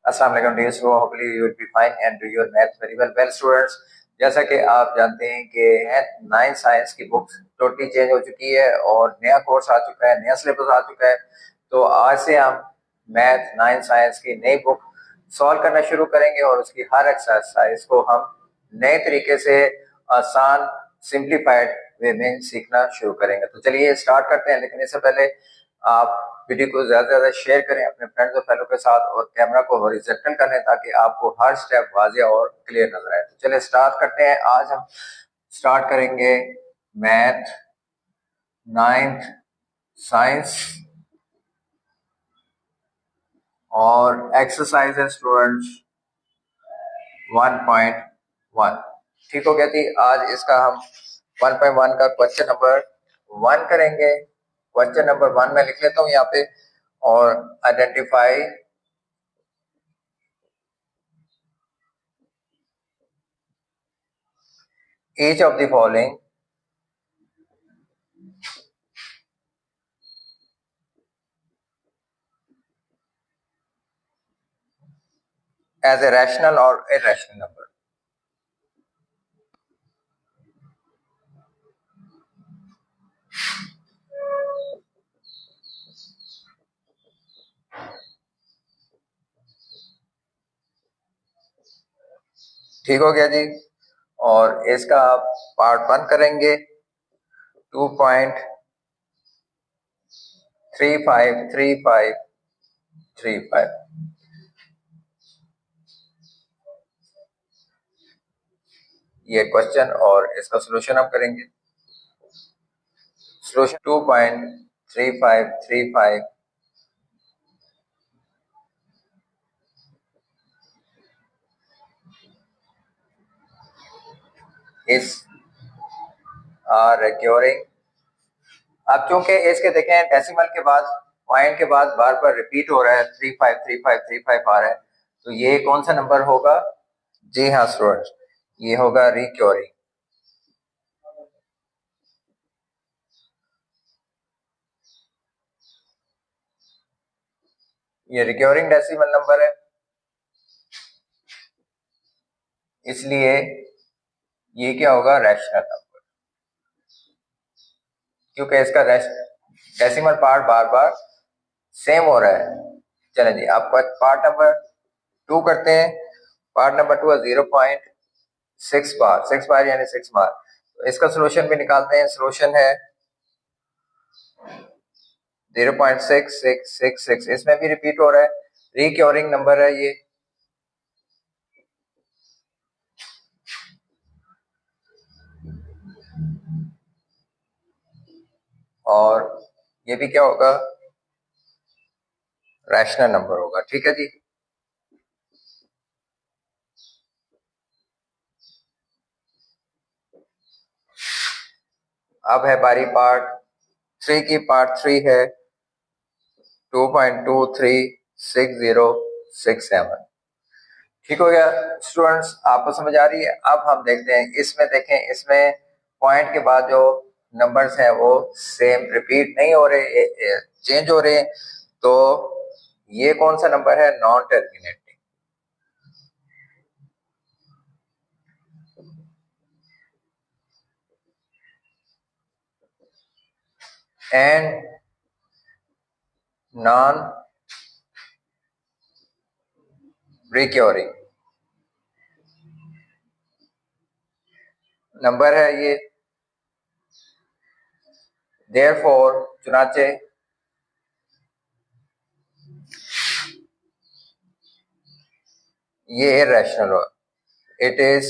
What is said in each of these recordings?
अस्सलाम वालेकुम dear students, hopefully you will be fine and do your math very well. Well students, जैसा कि आप जानते हैं कि 9th साइंस की बुक्स टोटली चेंज हो चुकी है और नया कोर्स आ चुका है, नया सिलेबस आ चुका है। तो आज से हम मैथ 9th साइंस की नई बुक सॉल्व करना शुरू करेंगे और उसकी हर एक्सरसाइज को हम नए तरीके से आसान सिंप्लीफाइड वे में सीखना शुरू करेंगे। तो चलिए स्टार्ट करते हैं, लेकिन इससे पहले आप वीडियो को ज्यादा से ज्यादा शेयर करें अपने फ्रेंड्स और फेलो के साथ और कैमरा को हॉरिजॉन्टल कर लें ताकि आपको हर स्टेप वाज़ेह और क्लियर नजर आए। तो चलिए स्टार्ट करते हैं। आज हम स्टार्ट करेंगे मैथ 9th साइंस और एक्सरसाइज है स्टूडेंट्स 1.1। ठीक हो गया जी। आज इसका हम 1.1 का क्वेश्चन नंबर 1 करेंगे। क्वेश्चन नंबर 1 में लिख लेता हूँ यहाँ पे, और identify each of the following as a rational or irrational number। ठीक हो गया जी। और इसका आप पार्ट 1 करेंगे 2.353535। ये क्वेश्चन और इसका सॉल्यूशन आप करेंगे। सॉल्यूशन 2.3535 इस रिक्योरिंग। अब चूंकि इसके देखें डेसिमल के बाद पॉइंट के बाद बार बार रिपीट हो रहा है, 353535 आ रहा है, तो ये कौन सा नंबर होगा? जी हाँ स्टूडेंट्स, ये होगा रिक्योरिंग। ये रिक्योरिंग डेसिमल नंबर है, इसलिए ये क्या होगा? रैशनल नंबर, क्योंकि इसका डेसिमल पार्ट बार बार सेम हो रहा है। चलें जी, आपका पार्ट नंबर 2 करते हैं। पार्ट नंबर 2 है 0.6 बार, 6 बार यानी 6 बार। तो इसका सोल्यूशन भी निकालते हैं। सोल्यूशन है 0.6666, इसमें भी रिपीट हो रहा है, रिक्योरिंग नंबर है ये। और ये भी क्या होगा? रैशनल नंबर होगा। ठीक है जी। अब है बारी पार्ट 3 की। पार्ट 3 है 2.236067। ठीक हो गया स्टूडेंट्स, आपको समझ आ रही है? अब हम देखते हैं इसमें। देखें, इसमें पॉइंट के बाद जो नंबर्स हैं वो सेम रिपीट नहीं हो रहे, चेंज हो रहे हैं। तो ये कौन सा नंबर है? Non terminating. And non recurring number है ये। देयरफॉर चुनाचे ये इरैशनल हो, it is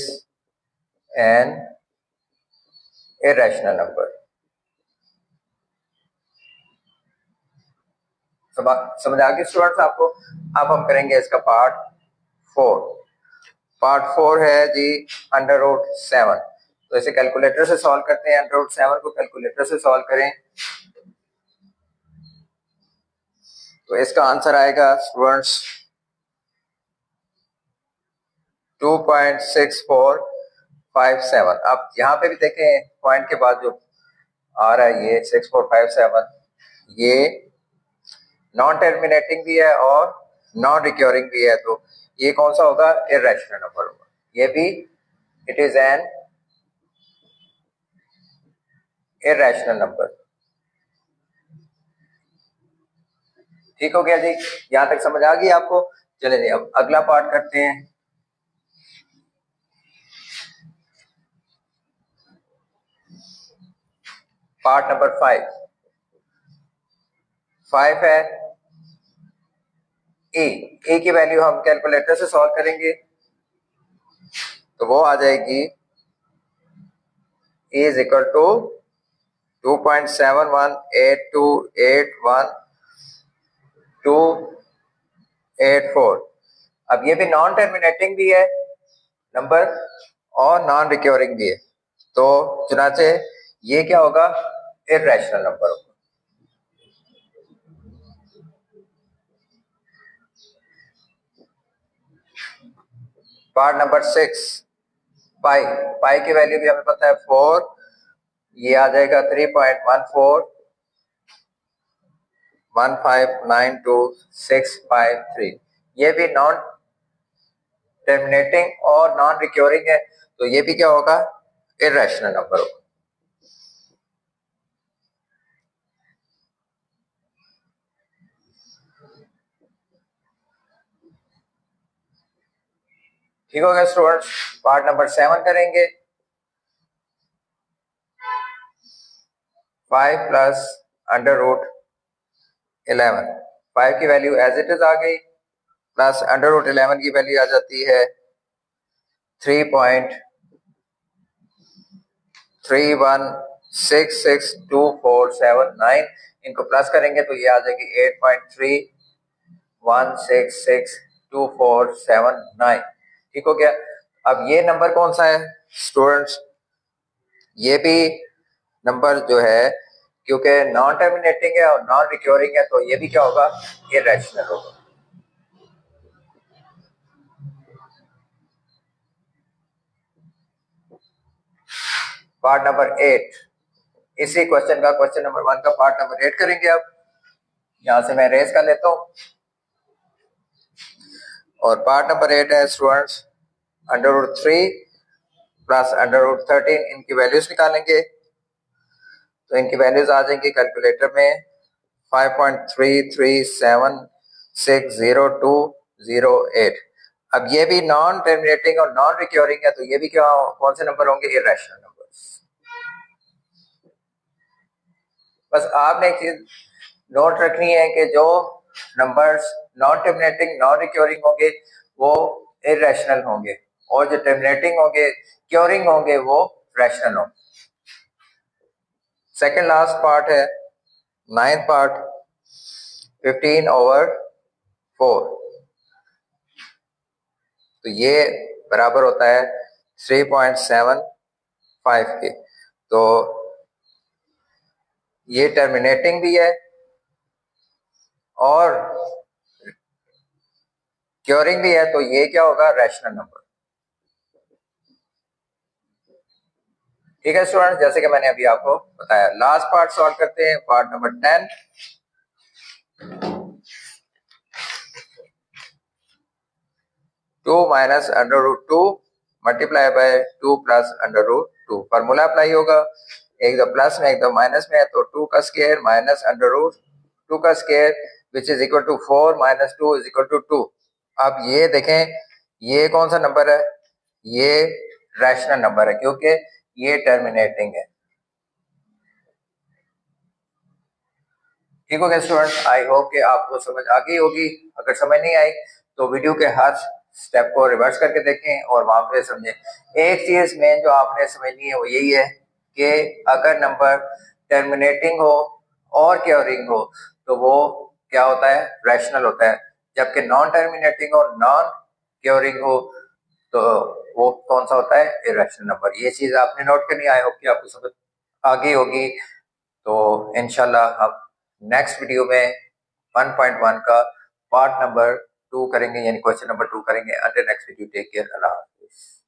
an irrational number. समझ आ गई स्टूडेंट्स आपको? अब हम करेंगे इसका पार्ट 4। पार्ट 4 है जी √7। तो इसे कैलकुलेटर से सॉल्व करते हैं। √7 को कैलकुलेटर से सॉल्व करें तो इसका आंसर आएगा स्टूडेंट्स 2.6457। अब यहाँ पे भी देखें, पॉइंट के बाद जो आ रहा है ये 6457, ये नॉन टर्मिनेटिंग भी है और नॉन रिक्योरिंग भी है, तो ये कौन सा होगा? इर्रेशनल नंबर होगा। ये भी it is an irrational number. ठीक हो गया जी, यहां तक समझ आ गई आपको? चले जी अब अगला पार्ट करते हैं। पार्ट नंबर 5 है ए की वैल्यू हम कैलकुलेटर से सॉल्व करेंगे, तो वो आ जाएगी ए इज इक्वल टू 2.7182818284। अब ये भी नॉन टर्मिनेटिंग भी है नंबर और नॉन रिक्योरिंग भी है, तो चुनाचे ये क्या होगा? इर्रेशनल नंबर होगा। पार्ट नंबर 6 पाई। पाई की वैल्यू भी हमें पता है 4, ये आ जाएगा 3.141592653। ये भी नॉन टर्मिनेटिंग और नॉन रिक्योरिंग है, तो ये भी क्या होगा? इर्रेशनल नंबर होगा। ठीक हो गया स्टूडेंट्स? पार्ट नंबर 7 करेंगे। 5 प्लस अंडर रूट 11। 5 की वैल्यू एज इट इज आ गई, प्लस अंडर रूट 11 की वैल्यू आ जाती है 3.31662479। इनको प्लस करेंगे तो ये आ जाएगी 8.31662479। ठीक हो गया? अब ये नंबर कौन सा है स्टूडेंट्स? ये भी नंबर जो है, क्योंकि नॉन टर्मिनेटिंग है और नॉन रिक्योरिंग है, तो ये भी क्या होगा? इर्रेशनल होगा। पार्ट नंबर 8, इसी क्वेश्चन का क्वेश्चन नंबर 1 का पार्ट नंबर 8 करेंगे। अब यहां से मैं रेस कर लेता हूं, और पार्ट नंबर 8 है students under root 3 plus under root 13। इनकी वैल्यूज निकालेंगे, तो इनकी वैल्यूज आ जाएंगी कैलकुलेटर में 5.33760208। अब ये भी नॉन टर्मिनेटिंग और नॉन रिक्योरिंग है, तो ये भी क्या, कौन से नंबर होंगे? Irrational numbers. बस आपने एक चीज नोट रखनी है कि जो numbers non terminating non recurring होंगे वो इर्रेशनल होंगे, और जो टर्मिनेटिंग होंगे क्योरिंग होंगे वो रैशनल होंगे। सेकेंड लास्ट पार्ट है 9th पार्ट 15/4, तो ये बराबर होता है 3.75 के। तो ये टर्मिनेटिंग भी है और क्योरिंग भी है, तो ये क्या होगा? Rational number. ठीक है स्टूडेंट, जैसे कि मैंने अभी आपको बताया। लास्ट पार्ट सॉल्व करते हैं, part number 10। 2 minus under root 2 multiply by 2 plus under root 2। Formula apply होगा, एक दो प्लस में एक दो माइनस में है, तो 2 का स्क्वायर माइनस अंडर रूट 2 का square which is equal to 4 minus 2 is equal to 2। अब ये देखें, ये कौन सा नंबर है? ये रैशनल नंबर है, क्योंकि ये टर्मिनेटिंग है। ठीक हो गया स्टूडेंट? आई होप कि आपको समझ आ गई होगी। अगर समझ नहीं आई तो वीडियो के हर स्टेप को रिवर्स करके देखें और वहां पे समझें। एक चीज मेन जो आपने समझनी है वो यही है कि अगर नंबर टर्मिनेटिंग हो और क्योरिंग हो तो वो क्या होता है? रैशनल होता है। जबकि नॉन टर्मिनेटिंग और नॉन क्योरिंग हो तो वो कौन सा होता है? Irrational number. ये चीज आपने नोट करनी। आई होप कि आपको समझ आ गई होगी। तो इंशाल्लाह हम नेक्स्ट वीडियो में 1.1 का पार्ट नंबर 2 करेंगे, यानी क्वेश्चन नंबर 2 करेंगे। Until next video, take care, अल्लाह हाफिज़।